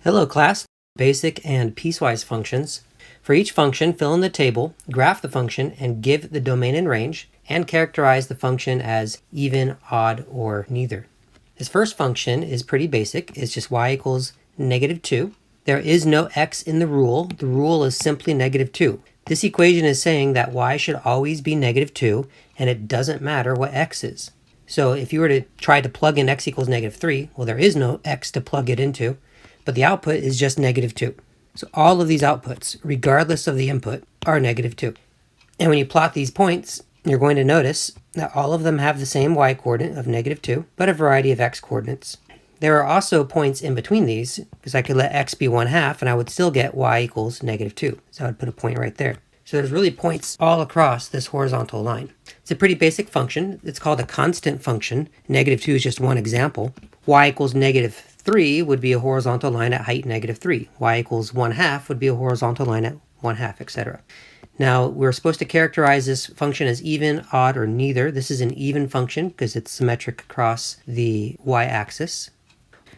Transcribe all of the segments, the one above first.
Hello class, basic and piecewise functions. For each function, fill in the table, graph the function, and give the domain and range, and characterize the function as even, odd, or neither. This first function is pretty basic. It's just y equals -2. There is no x in the rule. The rule is simply -2. This equation is saying that y should always be -2, and it doesn't matter what x is. So if you were to try to plug in x equals -3, well, there is no x to plug it into, but the output is just -2. So all of these outputs, regardless of the input, are -2. And when you plot these points, you're going to notice that all of them have the same y coordinate of -2, but a variety of x coordinates. There are also points in between these, because I could let x be 1/2 and I would still get y equals -2. So I would put a point right there. So there's really points all across this horizontal line. It's a pretty basic function. It's called a constant function. -2 is just one example. Y equals -3 would be a horizontal line at height -3. Y equals 1/2 would be a horizontal line at 1/2, etc. Now, we're supposed to characterize this function as even, odd, or neither. This is an even function because it's symmetric across the y-axis.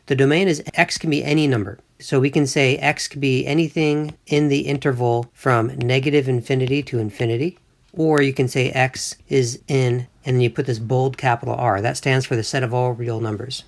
The domain is x can be any number. So we can say x can be anything in the interval from -infinity to infinity. Or you can say x is in, and then you put this bold capital R. That stands for the set of all real numbers.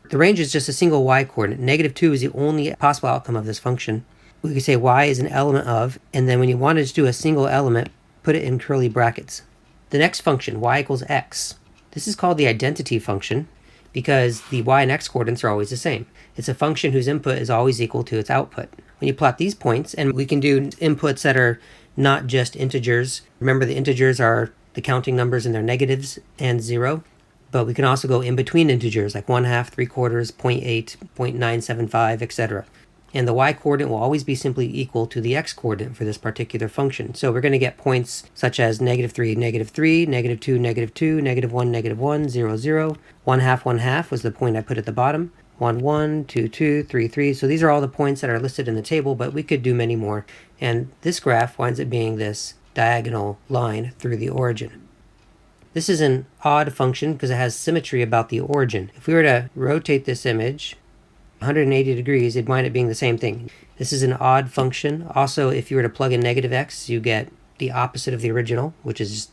The range is just a single y coordinate. -2 is the only possible outcome of this function. We could say y is an element of, and then when you wanted to do a single element, put it in curly brackets. The next function, y equals x. This is called the identity function because the y and x coordinates are always the same. It's a function whose input is always equal to its output. When you plot these points, and we can do inputs that are not just integers. Remember, the integers are the counting numbers and their negatives and 0. But we can also go in between integers like 1/2, 3/4, 0.8, 0.975, etc. And the y coordinate will always be simply equal to the x coordinate for this particular function. So we're going to get points such as -3, -3, -2, -2, -1, -1, 0, 0. 1/2, 1/2 was the point I put at the bottom. 1, 1, 2, 2, 3, 3. So these are all the points that are listed in the table, but we could do many more. And this graph winds up being this diagonal line through the origin. This is an odd function because it has symmetry about the origin. If we were to rotate this image 180 degrees, it wind up being the same thing. This is an odd function. Also, if you were to plug in -x, you get the opposite of the original, which is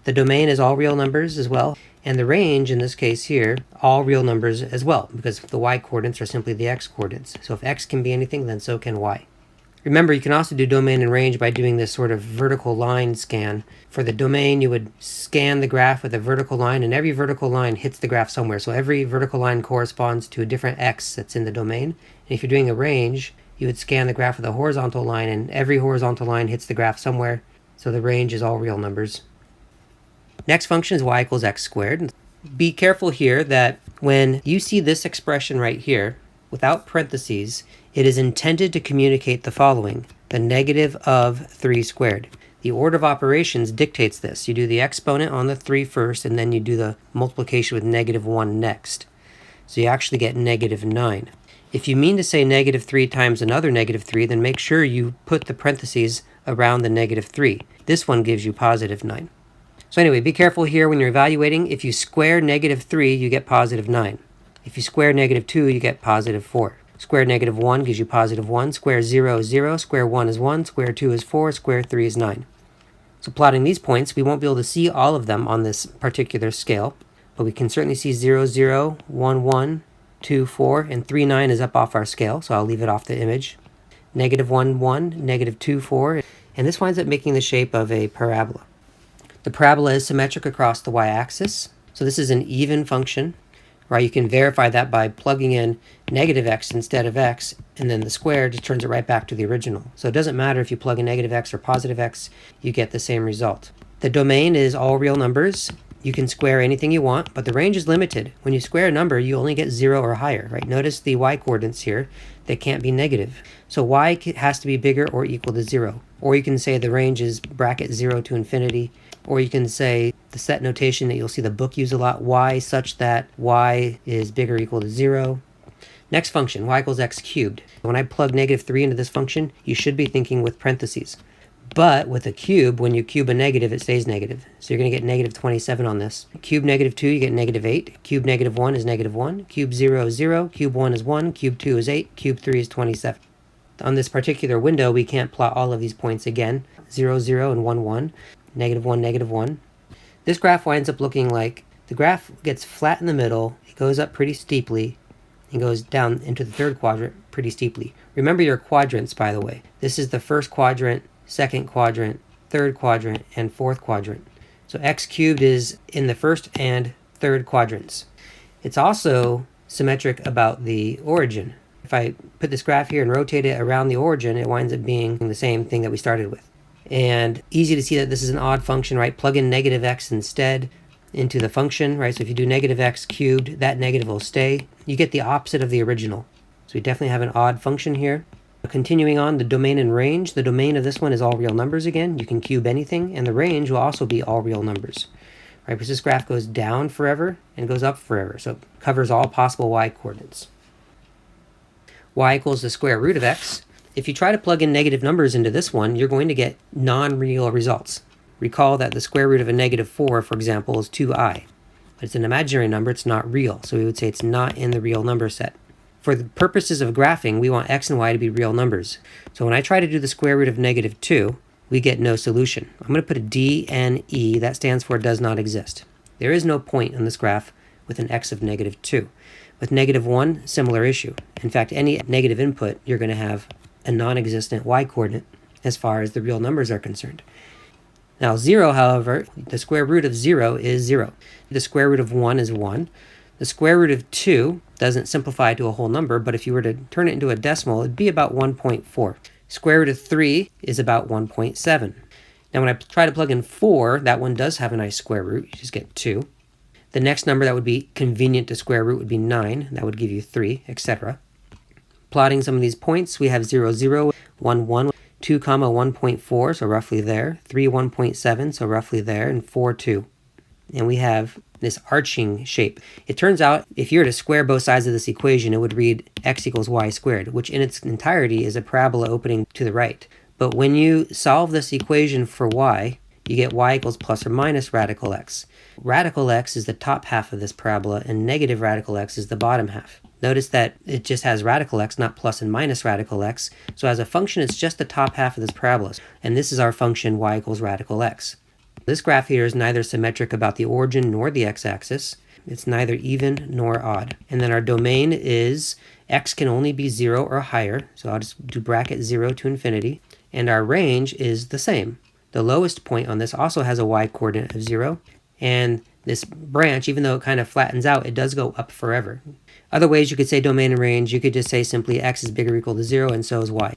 the domain is all real numbers as well. And the range, in this case here, all real numbers as well, because the y coordinates are simply the x coordinates. So if x can be anything, then so can y. Remember, you can also do domain and range by doing this sort of vertical line scan. For the domain, you would scan the graph with a vertical line, and every vertical line hits the graph somewhere. So every vertical line corresponds to a different x that's in the domain. And if you're doing a range, you would scan the graph with a horizontal line, and every horizontal line hits the graph somewhere. So the range is all real numbers. Next function is y equals x squared. Be careful here that when you see this expression right here, without parentheses, it is intended to communicate the following: the negative of 3 squared. The order of operations dictates this. You do the exponent on the 3 first, and then you do the multiplication with -1 next. So you actually get -9. If you mean to say -3 times another -3, then make sure you put the parentheses around the -3. This one gives you +9. So anyway, be careful here when you're evaluating. If you square -3, you get +9. If you square -2, you get +4. Square -1 gives you +1. Square 0 is 0. Square 1 is 1. Square 2 is 4. Square 3 is 9. So plotting these points, we won't be able to see all of them on this particular scale, but we can certainly see 0, 0, 1, 1, 2, 4, and 3, 9 is up off our scale, so I'll leave it off the image. -1, 1, -2, 4, and this winds up making the shape of a parabola. The parabola is symmetric across the y-axis, so this is an even function. Right, you can verify that by plugging in -x instead of x, and then the square just turns it right back to the original. So it doesn't matter if you plug in -x or +x, you get the same result. The domain is all real numbers. You can square anything you want, but the range is limited. When you square a number, you only get 0 or higher, right? Notice the y coordinates here. They can't be negative. So y has to be bigger or equal to 0. Or you can say the range is bracket 0 to infinity. Or you can say the set notation that you'll see the book use a lot, y such that y is bigger or equal to 0. Next function, y equals x cubed. When I plug -3 into this function, you should be thinking with parentheses. But with a cube, when you cube a negative, it stays negative. So you're going to get negative 27 on this. Cube negative 2, you get negative 8. Cube negative 1 is negative 1. Cube 0 is 0. Cube 1 is 1. Cube 2 is 8. Cube 3 is 27. On this particular window, we can't plot all of these points again. 0, 0, and 1, 1. Negative 1, negative 1. This graph winds up looking like the graph gets flat in the middle. It goes up pretty steeply and goes down into the third quadrant pretty steeply. Remember your quadrants, by the way. This is the first quadrant, second quadrant, third quadrant, and fourth quadrant. So x cubed is in the first and third quadrants. It's also symmetric about the origin. If I put this graph here and rotate it around the origin, it winds up being the same thing that we started with. And easy to see that this is an odd function, right? Plug in negative x instead into the function, right? So if you do negative x cubed, that negative will stay. You get the opposite of the original. So we definitely have an odd function here. Continuing on, the domain and range. The domain of this one is all real numbers again. You can cube anything, and the range will also be all real numbers, right? Because this graph goes down forever and goes up forever, so it covers all possible y coordinates. Y equals the square root of x. If you try to plug in negative numbers into this one, you're going to get non-real results. Recall that the square root of a negative 4, for example, is 2i. But it's an imaginary number, it's not real, so we would say it's not in the real number set. For the purposes of graphing, we want x and y to be real numbers. So when I try to do the square root of negative 2, we get no solution. I'm going to put a D, N, E. That stands for does not exist. There is no point in this graph with an x of negative 2. With negative 1, similar issue. In fact, any negative input, you're going to have a non-existent y-coordinate as far as the real numbers are concerned. Now 0, however, the square root of 0 is 0. The square root of 1 is 1. The square root of 2 doesn't simplify to a whole number, but if you were to turn it into a decimal, it'd be about 1.4. Square root of 3 is about 1.7. Now when I try to plug in 4, that one does have a nice square root. You just get 2. The next number that would be convenient to square root would be 9. That would give you 3, etc. Plotting some of these points, we have 0, 0, 1, 1, 2, 1.4, so roughly there, 3, 1.7, so roughly there, and 4, 2. And we have this arching shape. It turns out if you were to square both sides of this equation, it would read x equals y squared, which in its entirety is a parabola opening to the right. But when you solve this equation for y, you get y equals plus or minus radical x. Radical x is the top half of this parabola, and negative radical x is the bottom half. Notice that it just has radical x, not plus and minus radical x. So as a function, it's just the top half of this parabola. And this is our function y equals radical x. This graph here is neither symmetric about the origin nor the x-axis. It's neither even nor odd. And then our domain is x can only be 0 or higher. So I'll just do bracket 0 to infinity. And our range is the same. The lowest point on this also has a y-coordinate of 0. And this branch, even though it kind of flattens out, it does go up forever. Other ways you could say domain and range, you could just say simply x is bigger or equal to 0, and so is y.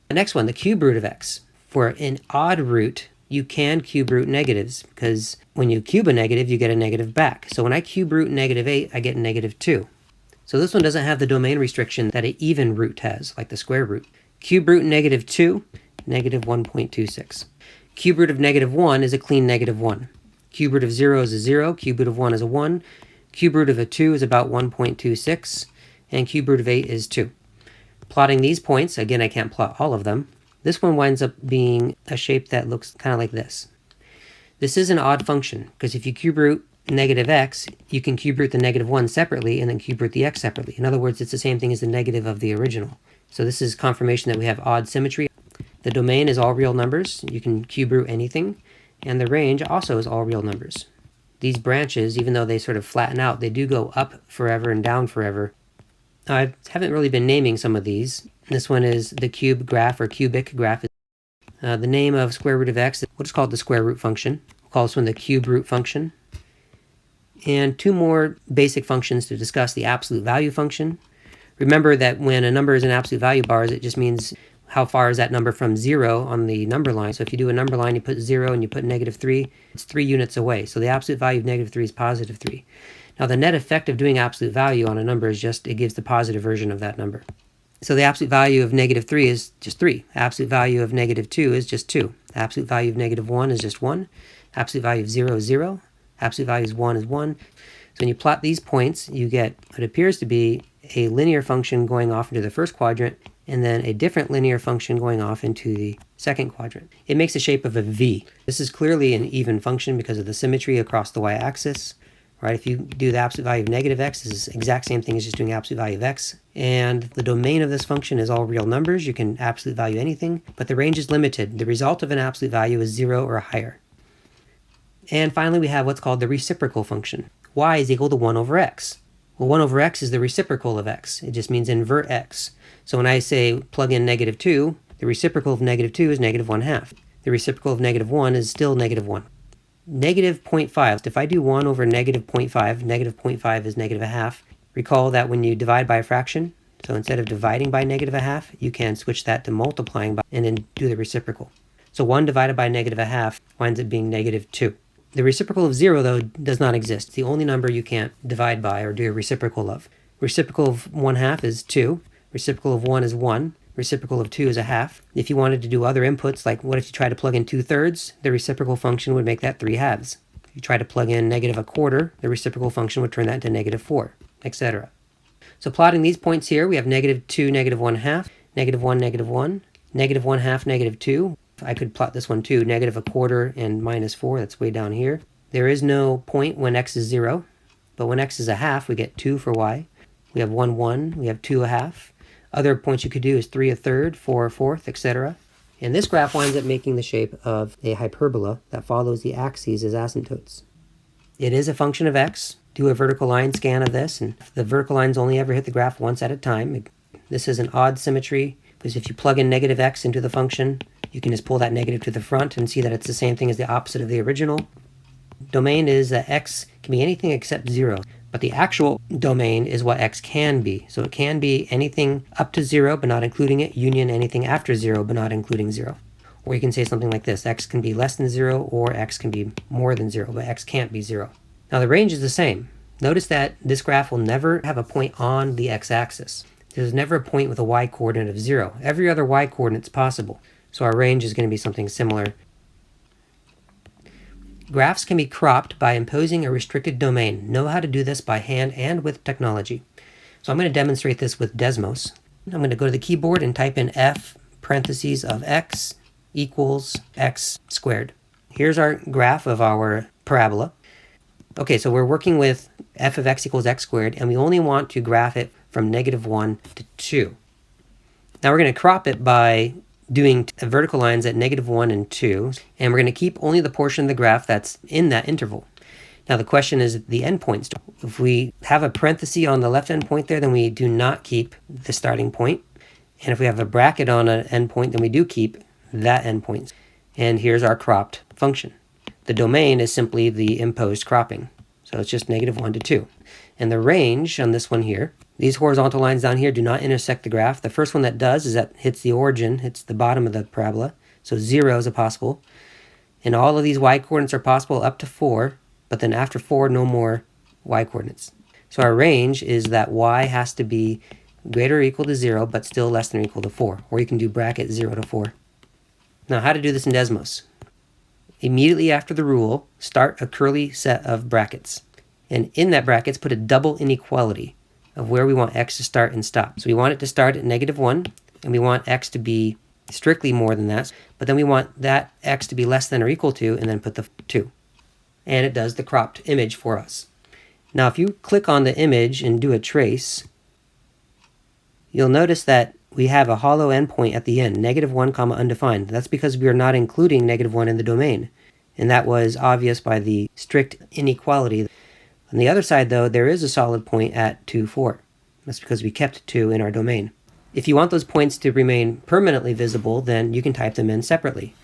The next one, the cube root of x. For an odd root, you can cube root negatives, because when you cube a negative, you get a negative back. So when I cube root negative 8, I get negative 2. So this one doesn't have the domain restriction that an even root has, like the square root. Cube root negative 2, negative 1.26. Cube root of negative 1 is a clean negative 1. Cube root of 0 is a 0, cube root of 1 is a 1, cube root of a 2 is about 1.26, and cube root of 8 is 2. Plotting these points, again I can't plot all of them, this one winds up being a shape that looks kind of like this. This is an odd function, because if you cube root negative x, you can cube root the negative 1 separately and then cube root the x separately. In other words, it's the same thing as the negative of the original. So this is confirmation that we have odd symmetry. The domain is all real numbers. You can cube root anything. And the range also is all real numbers. These branches, even though they sort of flatten out, they do go up forever and down forever. I haven't really been naming some of these. This one is the cube graph or cubic graph. The name of square root of x is what's called the square root function. We'll call this one the cube root function. And two more basic functions to discuss: the absolute value function. Remember that when a number is in absolute value bars, it just means how far is that number from 0 on the number line. So if you do a number line, you put 0 and you put negative 3, it's 3 units away. So the absolute value of negative 3 is positive 3. Now the net effect of doing absolute value on a number is just, it gives the positive version of that number. So the absolute value of negative 3 is just 3. The absolute value of negative 2 is just 2. The absolute value of negative 1 is just 1. Absolute value of 0 is 0. Absolute value of 1 is 1. So when you plot these points, you get what appears to be a linear function going off into the first quadrant and then a different linear function going off into the second quadrant. It makes the shape of a V. This is clearly an even function because of the symmetry across the y-axis. Right, if you do the absolute value of negative x, this is the exact same thing as just doing absolute value of x. And the domain of this function is all real numbers. You can absolute value anything, but the range is limited. The result of an absolute value is 0 or higher. And finally, we have what's called the reciprocal function. Y is equal to 1 over x. Well, 1 over x is the reciprocal of x. It just means invert x. So when I say plug in negative 2, the reciprocal of negative 2 is negative 1/2. The reciprocal of negative 1 is still negative 1. Negative 0.5, if I do 1 over negative 0.5, negative 0.5 is negative 1/2. Recall that when you divide by a fraction, so instead of dividing by negative 1/2, you can switch that to multiplying by and then do the reciprocal. So 1 divided by negative 1/2 winds up being negative 2. The reciprocal of 0, though, does not exist. It's the only number you can't divide by or do a reciprocal of. Reciprocal of 1/2 is 2. Reciprocal of 1 is 1. Reciprocal of 2 is 1/2. If you wanted to do other inputs, like what if you try to plug in 2/3, the reciprocal function would make that 3/2. If you try to plug in negative 1/4, the reciprocal function would turn that into negative 4, etc. So plotting these points here, we have negative 2, negative 1/2, negative 1, negative 1, negative 1/2, negative 2. I could plot this one too, negative 1/4 and minus 4, that's way down here. There is no point when x is 0, but when x is 1/2, we get 2 for y. We have 1, 1, we have 2 1/2. Other points you could do is 3 1/3, 4 1/4, etc. And this graph winds up making the shape of a hyperbola that follows the axes as asymptotes. It is a function of x. Do a vertical line scan of this, and the vertical lines only ever hit the graph once at a time. This is an odd symmetry, because if you plug in negative x into the function, you can just pull that negative to the front and see that it's the same thing as the opposite of the original. Domain is that x can be anything except 0. But the actual domain is what x can be. So it can be anything up to 0, but not including it, union anything after 0, but not including 0. Or you can say something like this: x can be less than 0, or x can be more than 0, but x can't be 0. Now the range is the same. Notice that this graph will never have a point on the x-axis. There's never a point with a y-coordinate of 0. Every other y-coordinate is possible. So our range is going to be something similar. Graphs can be cropped by imposing a restricted domain. Know how to do this by hand and with technology. So I'm going to demonstrate this with Desmos. I'm going to go to the keyboard and type in f parentheses of x equals x squared. Here's our graph of our parabola. Okay, so we're working with f of x equals x squared, and we only want to graph it from negative 1 to 2. Now we're going to crop it by doing vertical lines at negative 1 and 2, and we're going to keep only the portion of the graph that's in that interval. Now the question is the endpoints. If we have a parenthesis on the left endpoint there, then we do not keep the starting point. And if we have a bracket on an endpoint, then we do keep that endpoint. And here's our cropped function. The domain is simply the imposed cropping. So it's just negative 1 to 2. And the range on this one here, these horizontal lines down here do not intersect the graph. The first one that does is that hits the origin, hits the bottom of the parabola. So 0 is a possible. And all of these y-coordinates are possible up to 4, but then after 4, no more y-coordinates. So our range is that y has to be greater or equal to 0, but still less than or equal to 4. Or you can do bracket 0 to 4. Now how to do this in Desmos. Immediately after the rule, start a curly set of brackets. And in that brackets, put a double inequality of where we want x to start and stop. So we want it to start at negative 1, and we want x to be strictly more than that. But then we want that x to be less than or equal to, and then put the 2. And it does the cropped image for us. Now if you click on the image and do a trace, you'll notice that we have a hollow endpoint at the end, negative 1 comma undefined. That's because we are not including negative 1 in the domain. And that was obvious by the strict inequality. On the other side, though, there is a solid point at 2, 4. That's because we kept 2 in our domain. If you want those points to remain permanently visible, then you can type them in separately.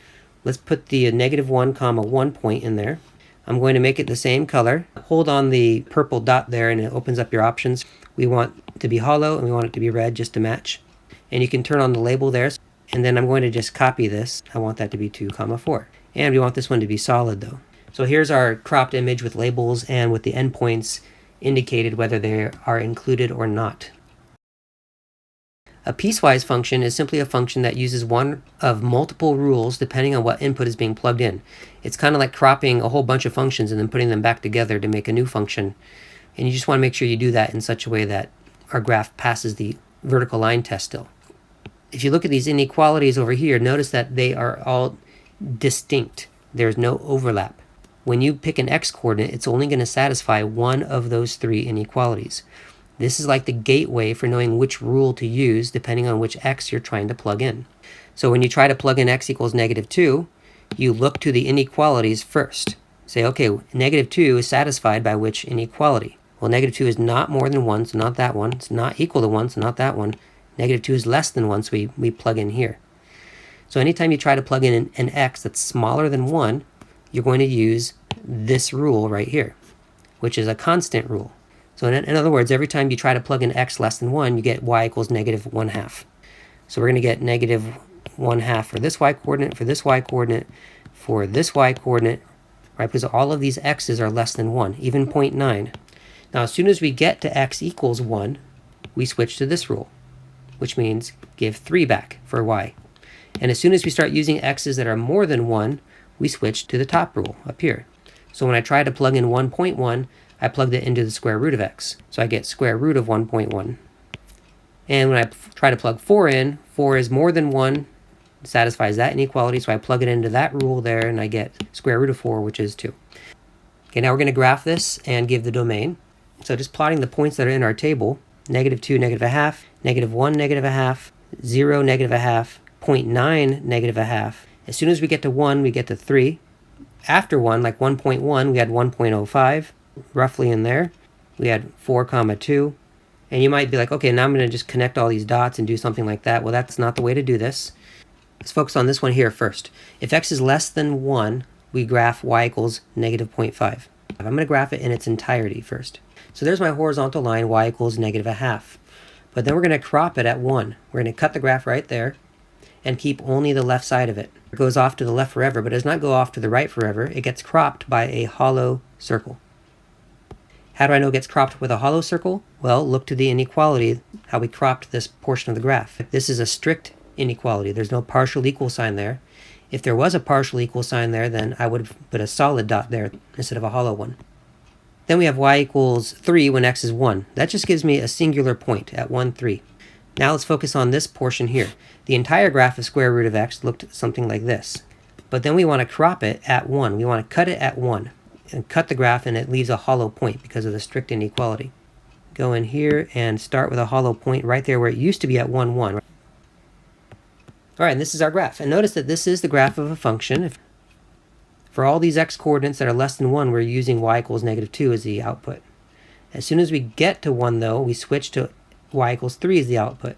Let's put the negative 1 comma 1 point in there. I'm going to make it the same color. Hold on the purple dot there and it opens up your options. We want it to be hollow and we want it to be red just to match. And you can turn on the label there. And then I'm going to just copy this. I want that to be 2 comma 4. And we want this one to be solid though. So here's our cropped image with labels and with the endpoints indicated whether they are included or not. A piecewise function is simply a function that uses one of multiple rules depending on what input is being plugged in. It's kind of like cropping a whole bunch of functions and then putting them back together to make a new function. And you just want to make sure you do that in such a way that our graph passes the vertical line test still. If you look at these inequalities over here, notice that they are all distinct. There's no overlap. When you pick an x-coordinate, it's only going to satisfy one of those three inequalities. This is like the gateway for knowing which rule to use depending on which x you're trying to plug in. So when you try to plug in x equals -2, you look to the inequalities first. Say, okay, -2 is satisfied by which inequality? Well, -2 is not more than 1, so not that one. It's not equal to 1, so not that one. -2 is less than 1, so we plug in here. So anytime you try to plug in an x that's smaller than 1, you're going to use this rule right here, which is a constant rule. So in other words, every time you try to plug in x less than 1, you get y equals -1/2. So we're going to get -1/2 for this y coordinate, for this y coordinate, for this y coordinate, right? Because all of these x's are less than 1, even 0.9. Now, as soon as we get to x equals 1, we switch to this rule, which means give 3 back for y. And as soon as we start using x's that are more than 1, we switch to the top rule up here. So when I try to plug in 1.1, I plugged it into the square root of x. So I get square root of 1.1. And when I try to plug 4 in, 4 is more than 1, satisfies that inequality, so I plug it into that rule there, and I get square root of 4, which is 2. Okay, now we're going to graph this and give the domain. So just plotting the points that are in our table, -2, -1/2, -1, -1/2, 0, -1/2, 0.9, -1/2. As soon as we get to 1, we get to 3. After 1, like 1.1, we had 1.05, roughly in there. We had 4, 2. And you might be like, okay, now I'm going to just connect all these dots and do something like that. Well, that's not the way to do this. Let's focus on this one here first. If x is less than 1, we graph y equals -0.5. I'm going to graph it in its entirety first. So there's my horizontal line, y equals -1/2. But then we're going to crop it at 1. We're going to cut the graph right there and keep only the left side of it. It goes off to the left forever, but does not go off to the right forever. It gets cropped by a hollow circle. How do I know it gets cropped with a hollow circle? Well, look to the inequality, how we cropped this portion of the graph. This is a strict inequality. There's no partial equal sign there. If there was a partial equal sign there, then I would put a solid dot there instead of a hollow one. Then we have y equals 3 when x is 1. That just gives me a singular point at 1, 3. Now let's focus on this portion here. The entire graph of square root of x looked something like this. But then we want to crop it at 1. We want to cut it at 1. And cut the graph, and it leaves a hollow point because of the strict inequality. Go in here and start with a hollow point right there where it used to be at 1, 1. All right, and this is our graph. And notice that this is the graph of a function. For all these x coordinates that are less than 1, we're using y equals -2 as the output. As soon as we get to 1, though, we switch to y equals 3 as the output.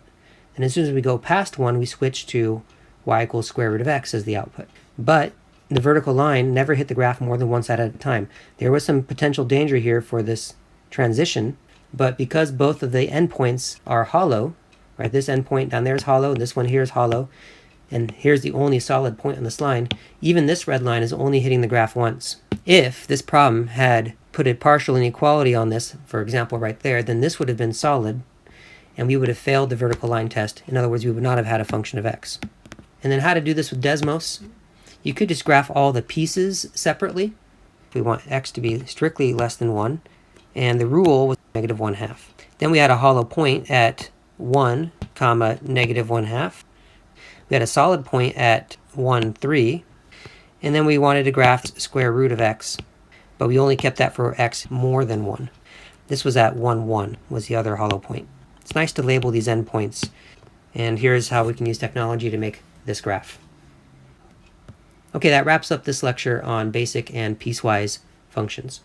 And as soon as we go past 1, we switch to y equals square root of x as the output. But the vertical line never hit the graph more than one side at a time. There was some potential danger here for this transition, but because both of the endpoints are hollow, right, this endpoint down there is hollow, and this one here is hollow, and here's the only solid point on this line, even this red line is only hitting the graph once. If this problem had put a partial inequality on this, for example right there, then this would have been solid, and we would have failed the vertical line test. In other words, we would not have had a function of x. And then how to do this with Desmos? You could just graph all the pieces separately. We want x to be strictly less than 1. And the rule was -1/2. Then we had a hollow point at 1, -1/2. We had a solid point at 1, 3. And then we wanted to graph square root of x. But we only kept that for x more than 1. This was at 1, 1 was the other hollow point. It's nice to label these endpoints. And here's how we can use technology to make this graph. Okay, that wraps up this lecture on basic and piecewise functions.